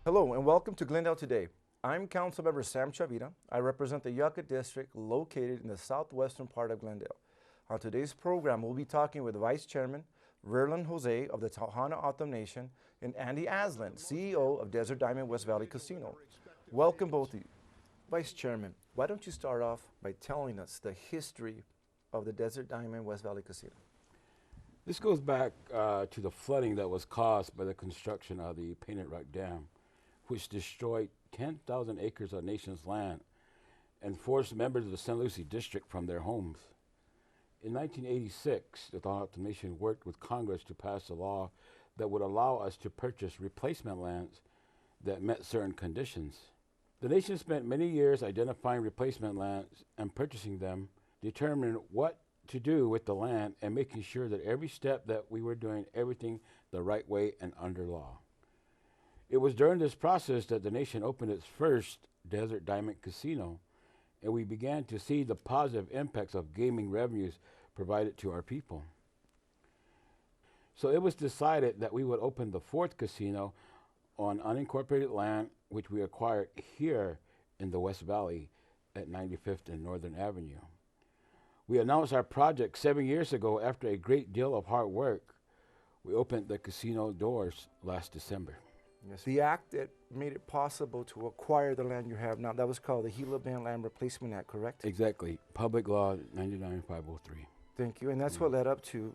Hello and welcome to Glendale Today. I'm Councilmember Sam Chavira. I represent the Yucca District located in the southwestern part of Glendale. On today's program, we'll be talking with Vice Chairman Verlon Jose of the Tohono O'odham Nation and Andy Asselin, CEO of Desert Diamond West Valley Casino. Welcome both of you. Vice Chairman, why don't you start off by telling us the history of the Desert Diamond West Valley Casino? This goes back to the flooding that was caused by the construction of the Painted Rock Dam, which destroyed 10,000 acres of nation's land and forced members of the St. Lucie District from their homes. In 1986, the Tohono O'odham Nation worked with Congress to pass a law that would allow us to purchase replacement lands that met certain conditions. The nation spent many years identifying replacement lands and purchasing them, determining what to do with the land, and making sure that every step that we were doing everything the right way and under law. It was during this process that the nation opened its first Desert Diamond Casino, and we began to see the positive impacts of gaming revenues provided to our people. So it was decided that we would open the fourth casino on unincorporated land, which we acquired here in the West Valley at 95th and Northern Avenue. We announced our project 7 years ago after a great deal of hard work. We opened the casino doors last December. Yes. The act that made it possible to acquire the land you have now, that was called the Gila Band Land Replacement Act, correct? Exactly. Public Law 99503. Thank you. And that's what led up to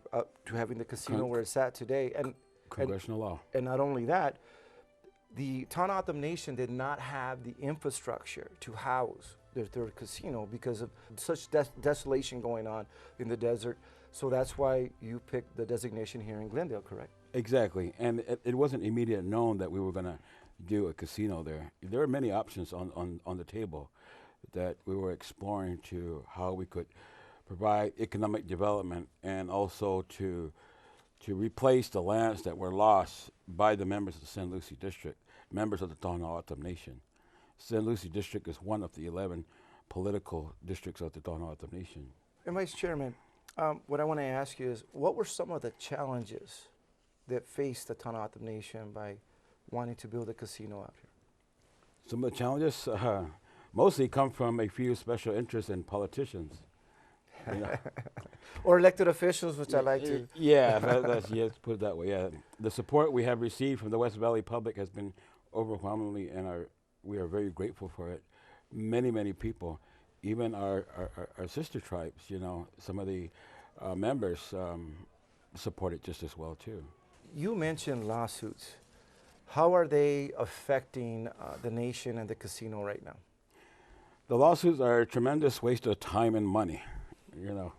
having the casino where it's at today. And Congressional law. And not only that, the Tohono O'odham Nation did not have the infrastructure to house their third casino because of such desolation going on in the desert. So that's why you picked the designation here in Glendale, correct? Exactly. And it wasn't immediate known that we were going to do a casino there. There were many options on the table that we were exploring to how we could provide economic development and also to replace the lands that were lost by the members of the St. Lucie District, members of the Tohono O'odham Nation. St. Lucie District is one of the 11 political districts of the Tohono O'odham Nation. And Vice Chairman, what I want to ask you is, what were some of the challenges that faced the Tohono O'odham Nation by wanting to build a casino out here? Some of the challenges mostly come from a few special interests and politicians. You know. Or elected officials, which I like to. Yeah, yes, put it that way. Yeah, the support we have received from the West Valley public has been overwhelmingly, and we are very grateful for it. Many people, even our sister tribes, you know, some of the members support it just as well too. You mentioned lawsuits. How are they affecting the nation and the casino right now? The lawsuits are a tremendous waste of time and money, you know,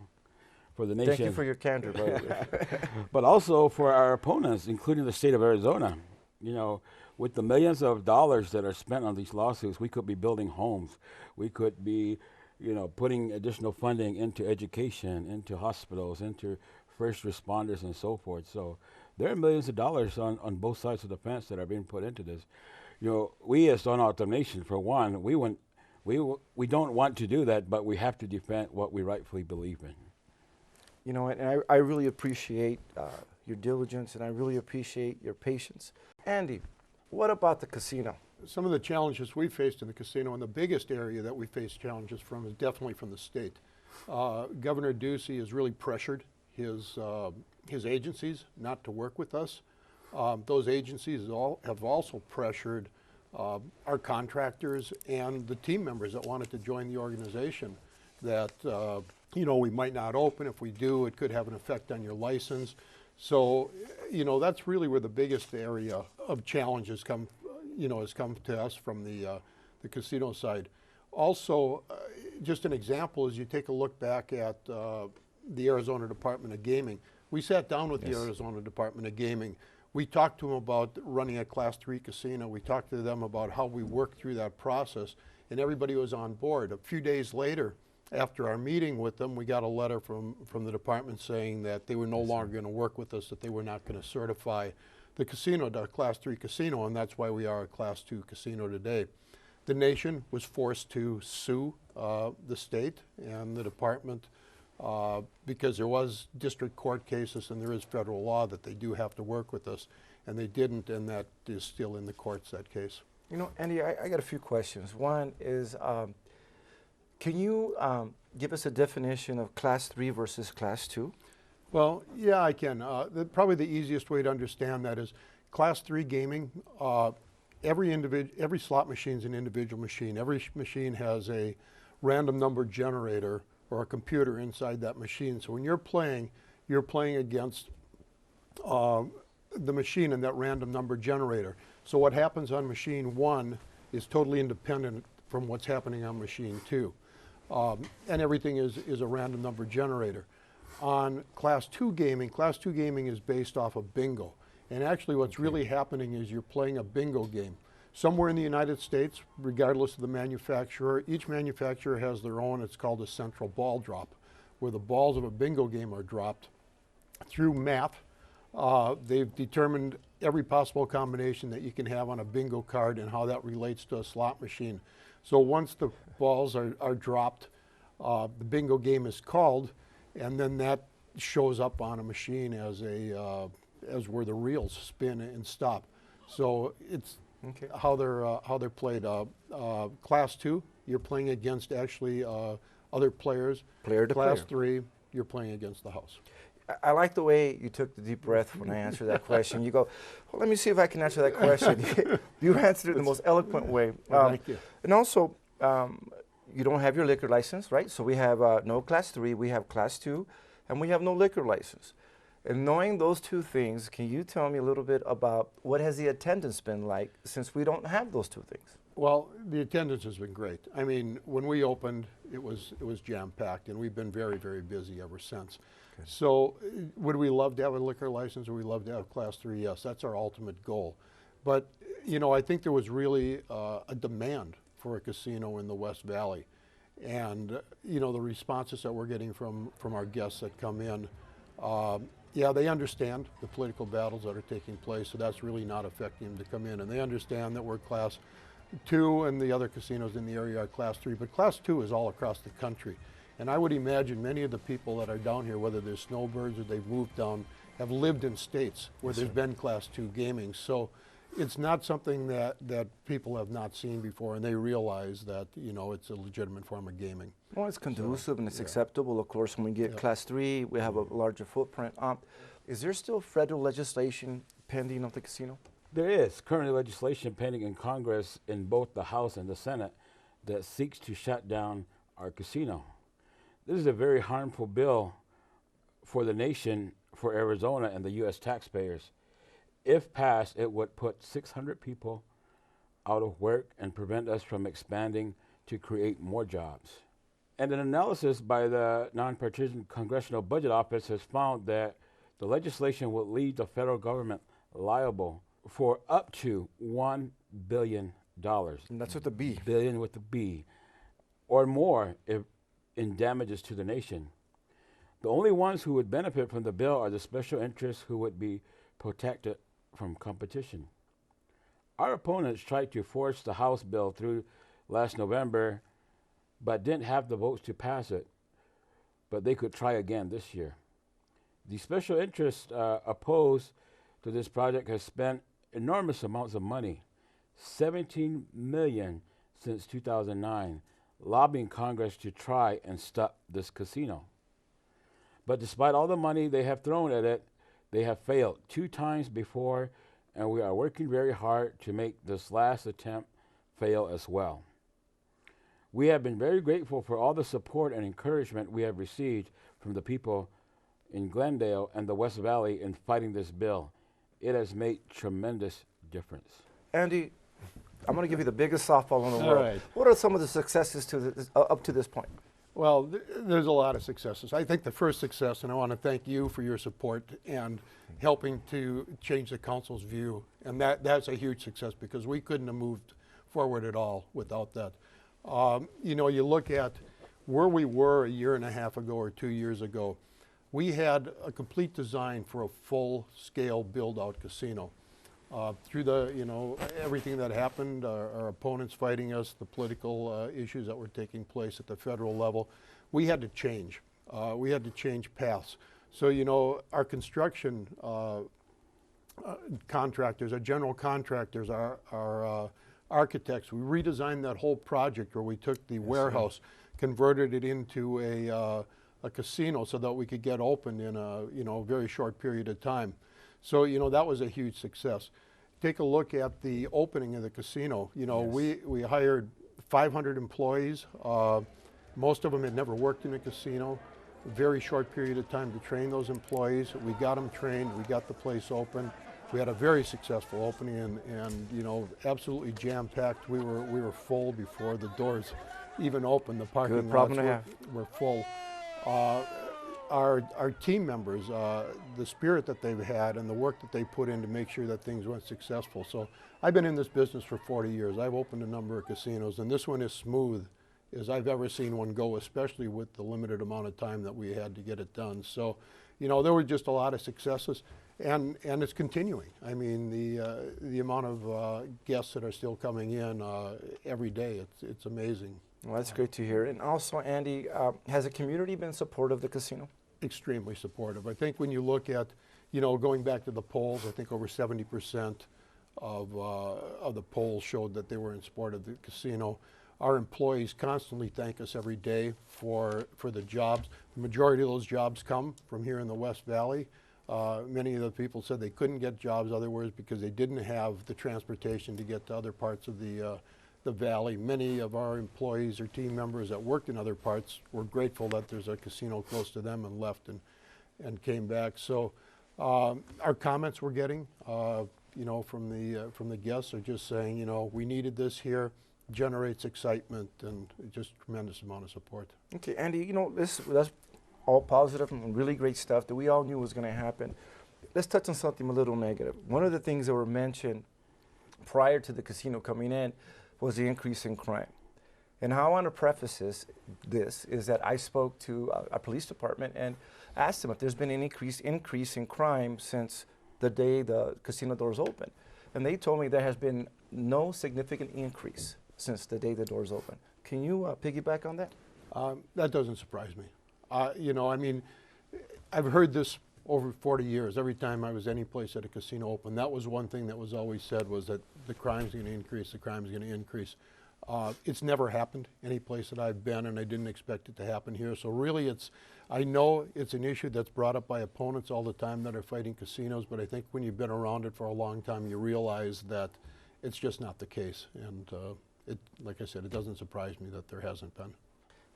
for the nation. Thank you for your candor, by the way. But also for our opponents, including the state of Arizona. You know, with the millions of dollars that are spent on these lawsuits, we could be building homes. We could be, you know, putting additional funding into education, into hospitals, into first responders and so forth. So there are millions of dollars on both sides of the fence that are being put into this. You know, we as Tohono O'odham Nation, for one, we don't want to do that, but we have to defend what we rightfully believe in. You know, and I really appreciate your diligence, and I really appreciate your patience. Andy, what about the casino? Some of the challenges we faced in the casino, and the biggest area that we faced challenges from, is definitely from the state. Governor Ducey has really pressured his agencies not to work with us. Those agencies have also pressured our contractors and the team members that wanted to join the organization that, you know, we might not open. If we do, it could have an effect on your license. So, you know, that's really where the biggest area of challenges come, you know, has come to us from the casino side. Also, just an example is you take a look back at the Arizona Department of Gaming. We sat down with the Arizona Department of Gaming. We talked to them about running a Class 3 casino. We talked to them about how we worked through that process, and everybody was on board. A few days later, after our meeting with them, we got a letter from the department saying that they were no longer going to work with us, that they were not going to certify the casino, the Class 3 casino, and that's why we are a Class 2 casino today. The nation was forced to sue the state and the department because there was district court cases and there is federal law that they do have to work with us. and they didn't, and that is still in the courts, that case. You know, Andy, I got a few questions. One is, can you give us a definition of Class 3 versus Class 2? Well, yeah, I can. Probably the easiest way to understand that is Class 3 gaming. Every slot machine is an individual machine. Every machine has a random number generator or a computer inside that machine. So when you're playing against the machine and that random number generator. So what happens on machine 1 is totally independent from what's happening on machine 2. And everything is a random number generator. On Class 2 gaming is based off of bingo. And actually what's really happening is you're playing a bingo game. Somewhere in the United States, regardless of the manufacturer, each manufacturer has their own, it's called a central ball drop, where the balls of a bingo game are dropped through math. They've determined every possible combination that you can have on a bingo card and how that relates to a slot machine. So once the balls are dropped, the bingo game is called, and then that shows up on a machine as where the reels spin and stop. So it's how they're played. Class 2, you're playing against actually other players. Player to Class player. 3, you're playing against the house. I like the way you took the deep breath when I answered that question. You go, well, let me see if I can answer that question. You answered it in the most eloquent way. Thank you. And also, you don't have your liquor license, right? So we have no Class 3, we have Class 2, and we have no liquor license. And knowing those two things, can you tell me a little bit about what has the attendance been like since we don't have those two things? Well, the attendance has been great. I mean, when we opened, it was jam-packed, and we've been very, very busy ever since. Okay. So would we love to have a liquor license, or would we love to have Class 3? Yes, that's our ultimate goal. But, you know, I think there was really a demand for a casino in the West Valley. And, you know, the responses that we're getting from our guests that come in, yeah, they understand the political battles that are taking place, so that's really not affecting them to come in. And they understand that we're Class 2 and the other casinos in the area are Class 3, but Class 2 is all across the country. And I would imagine many of the people that are down here, whether they're snowbirds or they've moved down, have lived in states where there's been Class 2 gaming. So it's not something that people have not seen before, and they realize that, you know, it's a legitimate form of gaming. Well, it's conducive and it's acceptable. Of course, when we get Class 3, we have a larger footprint. Is there still federal legislation pending of the casino? There is currently legislation pending in Congress in both the House and the Senate that seeks to shut down our casino. This is a very harmful bill for the nation, for Arizona, and the U.S. taxpayers. If passed, it would put 600 people out of work and prevent us from expanding to create more jobs. And an analysis by the Nonpartisan Congressional Budget Office has found that the legislation would leave the federal government liable for up to $1 billion. And that's with the B. Billion with the B, or more in damages to the nation. The only ones who would benefit from the bill are the special interests who would be protected from competition. Our opponents tried to force the House bill through last November, but didn't have the votes to pass it. But they could try again this year. The special interest opposed to this project has spent enormous amounts of money, $17 million since 2009, lobbying Congress to try and stop this casino. But despite all the money they have thrown at it, they have failed 2 times before, and we are working very hard to make this last attempt fail as well. We have been very grateful for all the support and encouragement we have received from the people in Glendale and the West Valley in fighting this bill. It has made tremendous difference. Andy, I'm going to give you the biggest softball in the All world. right. What are some of the successes up to this point? Well, there's a lot of successes. I think the first success, and I want to thank you for your support and helping to change the council's view, and that's a huge success because we couldn't have moved forward at all without that. You know, you look at where we were a year and a half ago or 2 years ago, we had a complete design for a full-scale build-out casino. Through the, you know, everything that happened, our opponents fighting us, the political issues that were taking place at the federal level, we had to change. We had to change paths. So, you know, our construction contractors, our general contractors, our architects. We redesigned that whole project where we took the warehouse, converted it into a casino so that we could get open in a very short period of time. So that was a huge success. Take a look at the opening of the casino. We hired 500 employees. Most of them had never worked in a casino. A very short period of time to train those employees. We got them trained. We got the place open. We had a very successful opening, and absolutely jam-packed. We were full before the doors even opened. The parking lots were full. Our team members, the spirit that they've had and the work that they put in to make sure that things went successful. So I've been in this business for 40 years. I've opened a number of casinos, and this one is smooth as I've ever seen one go, especially with the limited amount of time that we had to get it done. So, there were just a lot of successes, and it's continuing. I mean, the amount of guests that are still coming in every day, it's amazing. Well, that's great to hear. And also, Andy, has the community been supportive of the casino? Extremely supportive. I think when you look at, going back to the polls, I think over 70% of the polls showed that they were in support of the casino. Our employees constantly thank us every day for the jobs. The majority of those jobs come from here in the West Valley. Many of the people said they couldn't get jobs otherwise because they didn't have the transportation to get to other parts of the valley. Many of our employees or team members that worked in other parts were grateful that there's a casino close to them and left and came back. So our comments we're getting, from the guests are just saying, we needed this here. Generates excitement and just tremendous amount of support. Okay, Andy, that's all positive and really great stuff that we all knew was going to happen. Let's touch on something a little negative. One of the things that were mentioned prior to the casino coming in was the increase in crime. And how I want to preface this is that I spoke to our police department and asked them if there's been an increase in crime since the day the casino doors opened. And they told me there has been no significant increase since the day the doors open. Can you piggyback on that? That doesn't surprise me. I've heard this over 40 years. Every time I was any place at a casino open, that was one thing that was always said, was that the crime's going to increase, the crime's going to increase. It's never happened any place that I've been, and I didn't expect it to happen here. So really I know it's an issue that's brought up by opponents all the time that are fighting casinos, but I think when you've been around it for a long time, you realize that it's just not the case. And like I said, it doesn't surprise me that there hasn't been.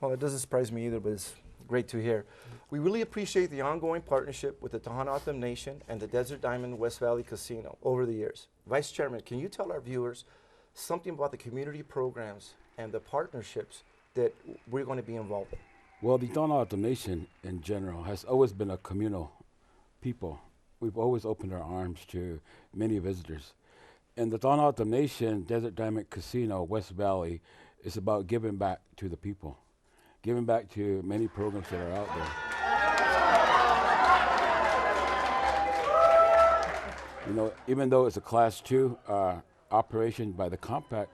Well, it doesn't surprise me either, but it's great to hear. We really appreciate the ongoing partnership with the Tohono O'odham Nation and the Desert Diamond West Valley Casino over the years. Vice Chairman, can you tell our viewers something about the community programs and the partnerships that we're going to be involved in? Well, the Tohono O'odham Nation in general has always been a communal people. We've always opened our arms to many visitors. And the Tohono O'odham Nation Desert Diamond Casino West Valley is about giving back to the people, giving back to many programs that are out there. Even though it's a Class 2 operation by the compact,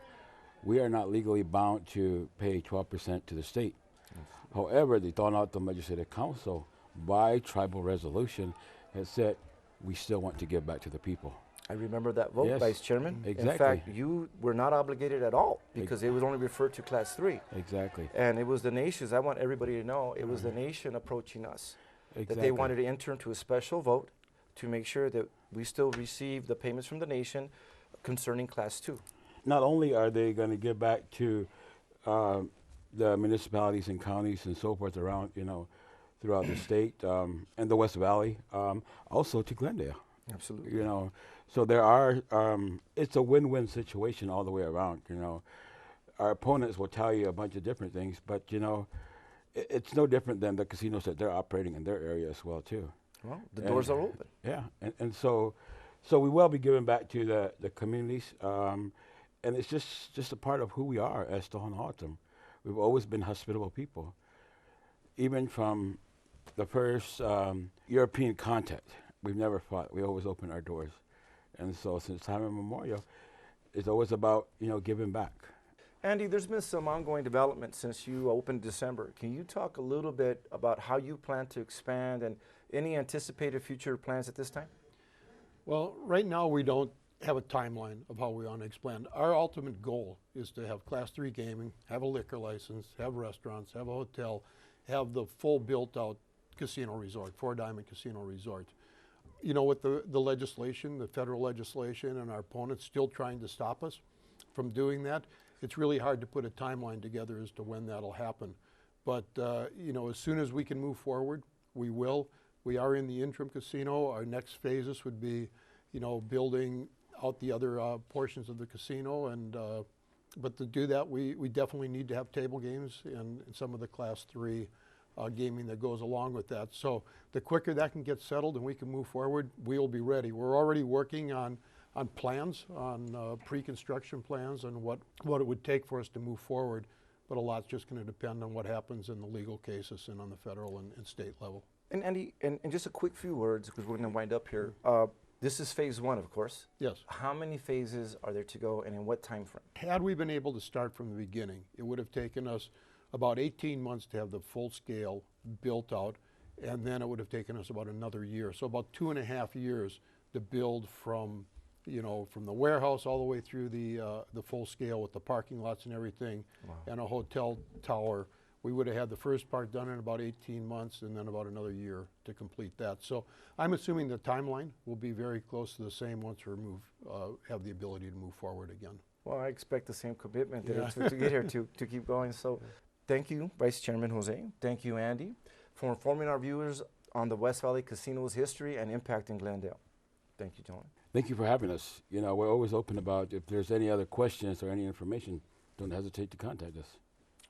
we are not legally bound to pay 12% to the state. Yes. However, the Tohono O'odham Legislative Council, by tribal resolution, has said we still want to give back to the people. I remember that vote, yes. Vice Chairman. Exactly. In fact, you were not obligated at all because it was only referred to Class 3. Exactly. And it was the nations, I want everybody to know, it was the nation approaching us. Exactly. That they wanted to enter into a special vote to make sure that we still receive the payments from the nation concerning Class 2. Not only are they going to give back to the municipalities and counties and so forth around, throughout the state and the West Valley, also to Glendale. Absolutely. So there are, it's a win-win situation all the way around, Our opponents will tell you a bunch of different things, but, it's no different than the casinos that they're operating in their area as well, too. Well, the doors are open. Yeah, and so we will be giving back to the communities, and it's just a part of who we are as Tohono O'odham. We've always been hospitable people. Even from the first European contact, we've never fought. We always open our doors. And so since time immemorial, it's always about, giving back. Andy, there's been some ongoing development since you opened December. Can you talk a little bit about how you plan to expand and any anticipated future plans at this time? Well, right now we don't have a timeline of how we want to expand. Our ultimate goal is to have Class 3 gaming, have a liquor license, have restaurants, have a hotel, have the full built-out casino resort, Four Diamond Casino Resort. You know, with the legislation, the federal legislation, and our opponents still trying to stop us from doing that, it's really hard to put a timeline together as to when that'll happen. But, you know, as soon as we can move forward, we will. We are in the interim casino. Our next phases would be, you know, building out the other portions of the casino. And but to do that, we definitely need to have table games and some of the Class 3 gaming that goes along with that. So the quicker that can get settled and we can move forward, we'll be ready. We're already working on plans, on pre-construction plans, and what it would take for us to move forward. But a lot's just going to depend on what happens in the legal cases and on the federal and state level. And Andy, and just a quick few words, because we're going to wind up here. This is phase 1, of course. Yes. How many phases are there to go, and in what time frame? Had we been able to start from the beginning, it would have taken us about 18 months to have the full scale built out, and then it would have taken us about another year. So about 2.5 years to build from, you know, from the warehouse all the way through the full scale with the parking lots and everything, and a hotel tower. We would have had the first part done in about 18 months and then about another year to complete that. So I'm assuming the timeline will be very close to the same once we have the ability to move forward again. Well, I expect the same commitment to get here to keep going. So thank you, Vice Chairman Jose. Thank you, Andy, for informing our viewers on the West Valley Casino's history and impact in Glendale. Thank you, gentlemen. Thank you for having us. You know, we're always open about if there's any other questions or any information, don't hesitate to contact us.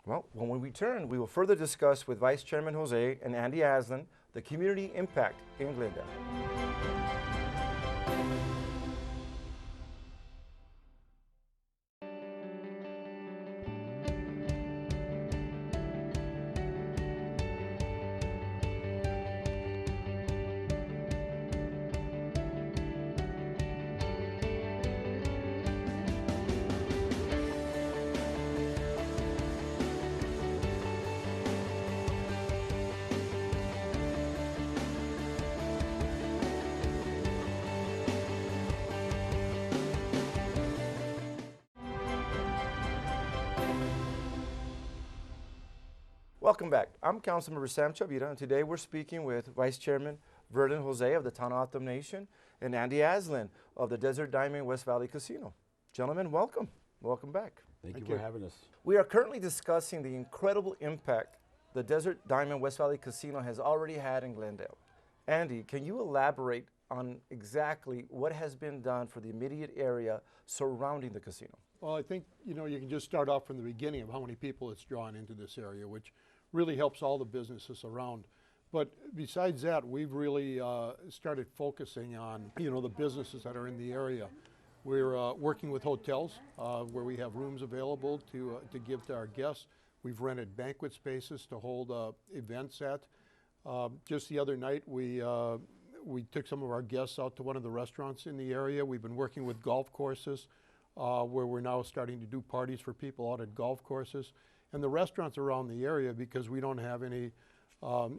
Well, when we return, we will further discuss with Vice Chairman Jose and Andy Asselin the community impact in Glendale. Welcome back. I'm Councilmember Sam Chavira, and today we're speaking with Vice Chairman Verlon Jose of the Tohono O'odham Nation and Andy Asselin of the Desert Diamond West Valley Casino. Gentlemen, welcome. Welcome back. Thank you for having us. We are currently discussing the incredible impact the Desert Diamond West Valley Casino has already had in Glendale. Andy, can you elaborate on exactly what has been done for the immediate area surrounding the casino? Well, I think, you know, you can just start off from the beginning of how many people it's drawn into this area, which really helps all the businesses around. But besides that, we've really started focusing on, you know, the businesses that are in the area. We're working with hotels where we have rooms available to give to our guests. We've rented banquet spaces to hold events at. Just the other night, we took some of our guests out to one of the restaurants in the area. We've been working with golf courses where we're now starting to do parties for people out at golf courses. And the restaurants around the area, because we don't have any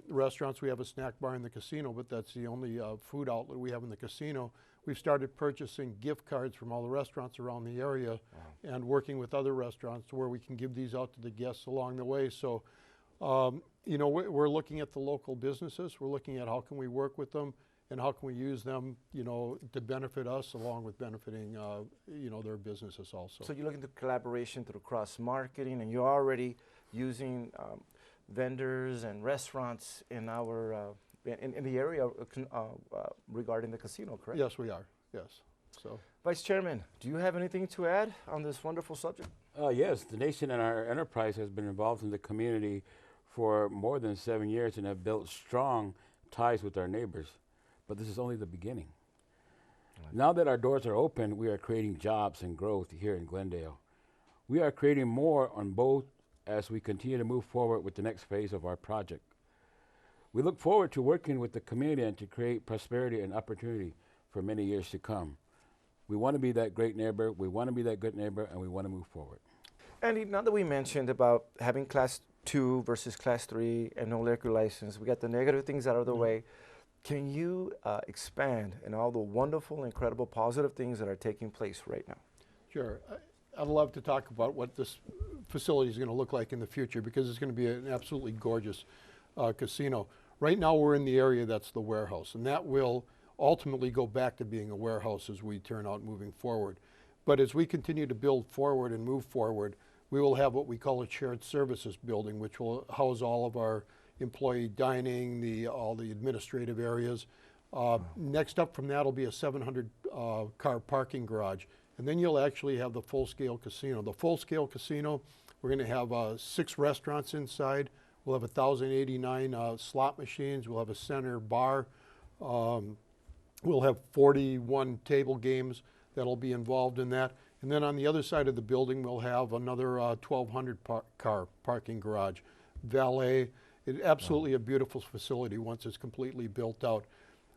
restaurants, we have a snack bar in the casino, but that's the only food outlet we have in the casino. We've started purchasing gift cards from all the restaurants around the area and working with other restaurants to where we can give these out to the guests along the way. So, you know, we're looking at the local businesses. We're looking at how can we work with them and how can we use them, you know, to benefit us along with benefiting, you know, their businesses also. So you're looking to collaboration through cross-marketing, and you're already using vendors and restaurants in our in the area regarding the casino, correct? Yes, we are. Yes. So, Vice Chairman, do you have anything to add on this wonderful subject? Yes, the nation and our enterprise has been involved in the community for more than 7 years and have built strong ties with our neighbors. But this is only the beginning. Now that our doors are open, we are creating jobs and growth here in Glendale. We are creating more on both as we continue to move forward with the next phase of our project. We look forward to working with the community and to create prosperity and opportunity for many years to come. We want to be that great neighbor, we want to be that good neighbor, and we want to move forward. Andy, now that we mentioned about having Class 2 versus Class 3 and no liquor license, we got the negative things out of the way. Can you expand on all the wonderful, incredible, positive things that are taking place right now? Sure. I'd love to talk about what this facility is going to look like in the future, because it's going to be an absolutely gorgeous casino. Right now we're in the area that's the warehouse, and that will ultimately go back to being a warehouse as we turn out moving forward. But as we continue to build forward and move forward, we will have what we call a shared services building, which will house all of our employee dining, all the administrative areas. Next up from that will be a 700 car parking garage. And then you'll actually have the full-scale casino. The full-scale casino, we're going to have 6 restaurants inside. We'll have 1,089 slot machines. We'll have a center bar. We'll have 41 table games that'll be involved in that. And then on the other side of the building, we'll have another 1,200 car parking garage, valet. It's absolutely a beautiful facility once it's completely built out.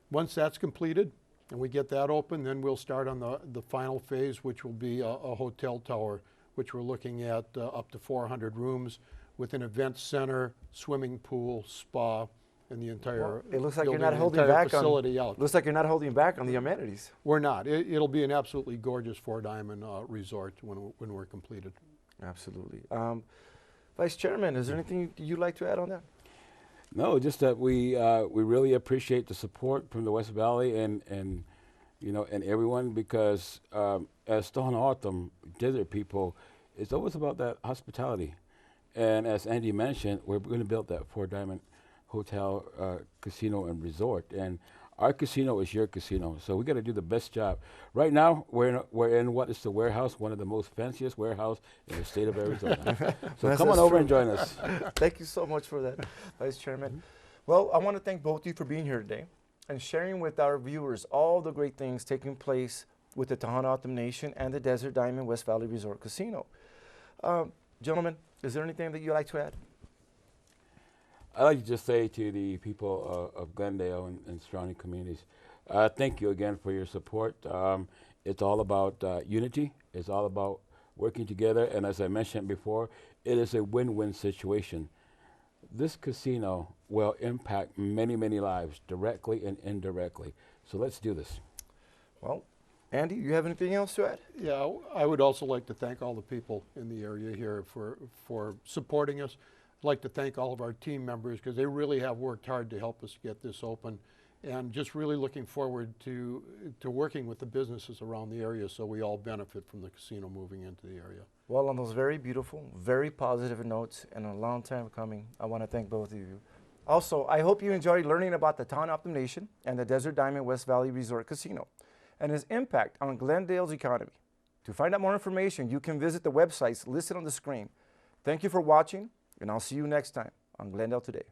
Once that's completed and we get that open, then we'll start on the final phase, which will be a hotel tower, which we're looking at up to 400 rooms with an event center, swimming pool, spa, and the entire it looks like building, you're not holding back facility on. out. Looks like you're not holding back on the amenities. We're not. It'll be an absolutely gorgeous 4-diamond resort when we're completed. Absolutely. Vice Chairman, is there anything you'd like to add on that? No, just that we really appreciate the support from the West Valley and you know, and everyone, because as Tohono O'odham Desert people, it's always about that hospitality. And as Andy mentioned, we're going to build that 4-diamond hotel, casino, and resort. And our casino is your casino, so we got to do the best job. Right now, we're in what is the warehouse, one of the most fanciest warehouse in the state of Arizona. So come on over and join us. Thank you so much for that, Vice Chairman. Well, I want to thank both of you for being here today and sharing with our viewers all the great things taking place with the Tohono O'odham Nation and the Desert Diamond West Valley Resort Casino. Gentlemen, is there anything that you'd like to add? I'd like to just say to the people of Glendale and surrounding communities, thank you again for your support. It's all about unity. It's all about working together. And as I mentioned before, it is a win-win situation. This casino will impact many, many lives, directly and indirectly. So let's do this. Well, Andy, you have anything else to add? Yeah, I would also like to thank all the people in the area here for supporting us. I'd like to thank all of our team members, because they really have worked hard to help us get this open, and just really looking forward to working with the businesses around the area so we all benefit from the casino moving into the area. Well, on those very beautiful, very positive notes, and a long time coming, I want to thank both of you. Also, I hope you enjoyed learning about the Tohono O'odham Nation and the Desert Diamond West Valley Resort Casino and its impact on Glendale's economy. To find out more information, you can visit the websites listed on the screen. Thank you for watching, and I'll see you next time on Glendale Today.